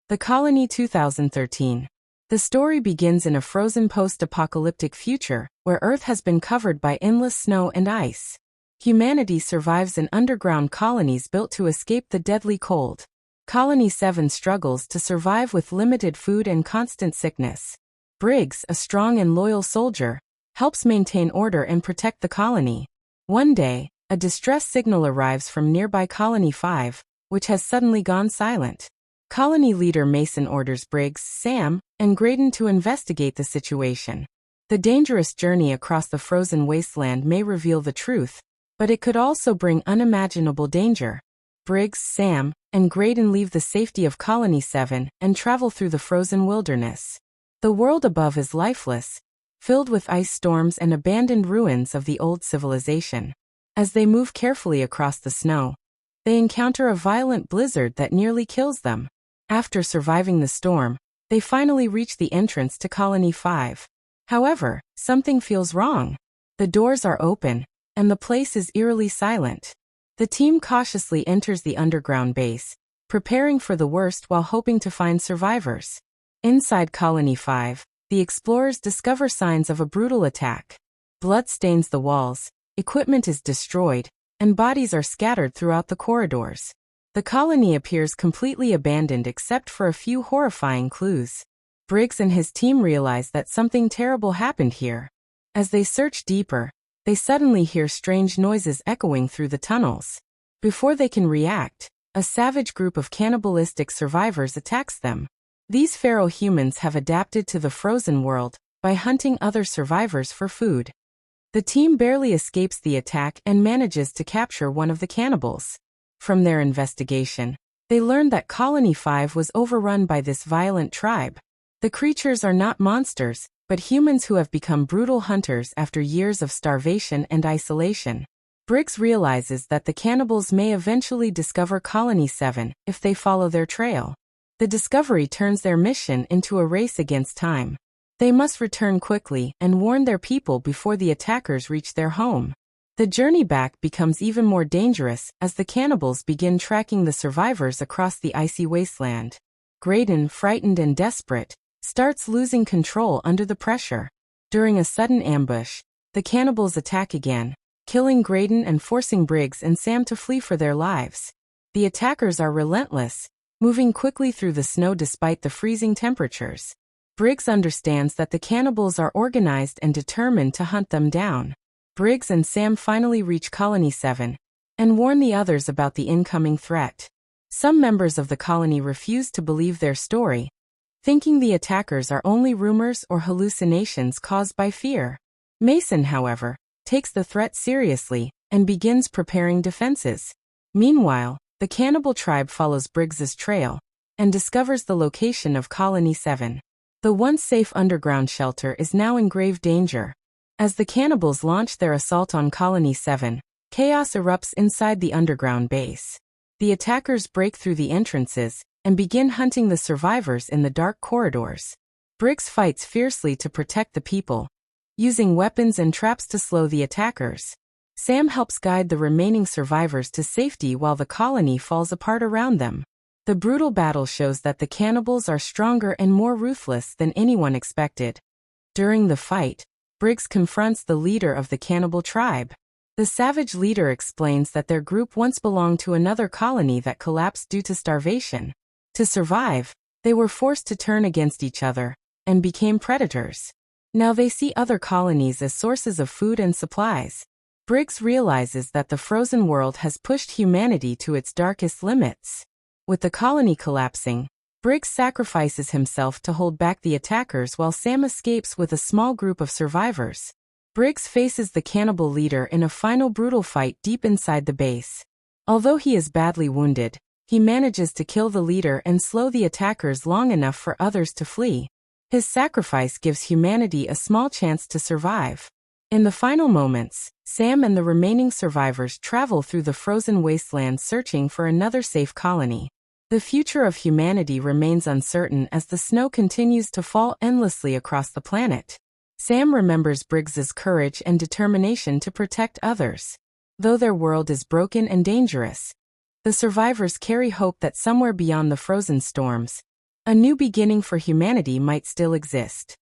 The Colony 2013. The story begins in a frozen post-apocalyptic future, where Earth has been covered by endless snow and ice. Humanity survives in underground colonies built to escape the deadly cold. Colony 7 struggles to survive with limited food and constant sickness. Briggs, a strong and loyal soldier, helps maintain order and protect the colony. One day, a distress signal arrives from nearby Colony 5, which has suddenly gone silent. Colony leader Mason orders Briggs, Sam, and Graydon to investigate the situation. The dangerous journey across the frozen wasteland may reveal the truth, but it could also bring unimaginable danger. Briggs, Sam, and Graydon leave the safety of Colony 7 and travel through the frozen wilderness. The world above is lifeless, filled with ice storms and abandoned ruins of the old civilization. As they move carefully across the snow, they encounter a violent blizzard that nearly kills them. After surviving the storm, they finally reach the entrance to Colony 5. However, something feels wrong. The doors are open, and the place is eerily silent. The team cautiously enters the underground base, preparing for the worst while hoping to find survivors. Inside Colony 5, the explorers discover signs of a brutal attack. Blood stains the walls, equipment is destroyed, and bodies are scattered throughout the corridors. The colony appears completely abandoned except for a few horrifying clues. Briggs and his team realize that something terrible happened here. As they search deeper, they suddenly hear strange noises echoing through the tunnels. Before they can react, a savage group of cannibalistic survivors attacks them. These feral humans have adapted to the frozen world by hunting other survivors for food. The team barely escapes the attack and manages to capture one of the cannibals. From their investigation, they learn that Colony 5 was overrun by this violent tribe. The creatures are not monsters, but humans who have become brutal hunters after years of starvation and isolation. Briggs realizes that the cannibals may eventually discover Colony 7 if they follow their trail. The discovery turns their mission into a race against time. They must return quickly and warn their people before the attackers reach their home. The journey back becomes even more dangerous as the cannibals begin tracking the survivors across the icy wasteland. Graydon, frightened and desperate, starts losing control under the pressure. During a sudden ambush, the cannibals attack again, killing Graydon and forcing Briggs and Sam to flee for their lives. The attackers are relentless, moving quickly through the snow despite the freezing temperatures. Briggs understands that the cannibals are organized and determined to hunt them down. Briggs and Sam finally reach Colony 7 and warn the others about the incoming threat. Some members of the colony refuse to believe their story, thinking the attackers are only rumors or hallucinations caused by fear. Mason, however, takes the threat seriously and begins preparing defenses. Meanwhile, the cannibal tribe follows Briggs's trail and discovers the location of Colony 7. The once safe underground shelter is now in grave danger. As the cannibals launch their assault on Colony 7, chaos erupts inside the underground base. The attackers break through the entrances and begin hunting the survivors in the dark corridors. Briggs fights fiercely to protect the people, using weapons and traps to slow the attackers. Sam helps guide the remaining survivors to safety while the colony falls apart around them. The brutal battle shows that the cannibals are stronger and more ruthless than anyone expected. During the fight, Briggs confronts the leader of the cannibal tribe. The savage leader explains that their group once belonged to another colony that collapsed due to starvation. To survive, they were forced to turn against each other and became predators. Now they see other colonies as sources of food and supplies. Briggs realizes that the frozen world has pushed humanity to its darkest limits. With the colony collapsing, Briggs sacrifices himself to hold back the attackers while Sam escapes with a small group of survivors. Briggs faces the cannibal leader in a final brutal fight deep inside the base. Although he is badly wounded, he manages to kill the leader and slow the attackers long enough for others to flee. His sacrifice gives humanity a small chance to survive. In the final moments, Sam and the remaining survivors travel through the frozen wasteland searching for another safe colony. The future of humanity remains uncertain as the snow continues to fall endlessly across the planet. Sam remembers Briggs's courage and determination to protect others. Though their world is broken and dangerous, the survivors carry hope that somewhere beyond the frozen storms, A new beginning for humanity might still exist.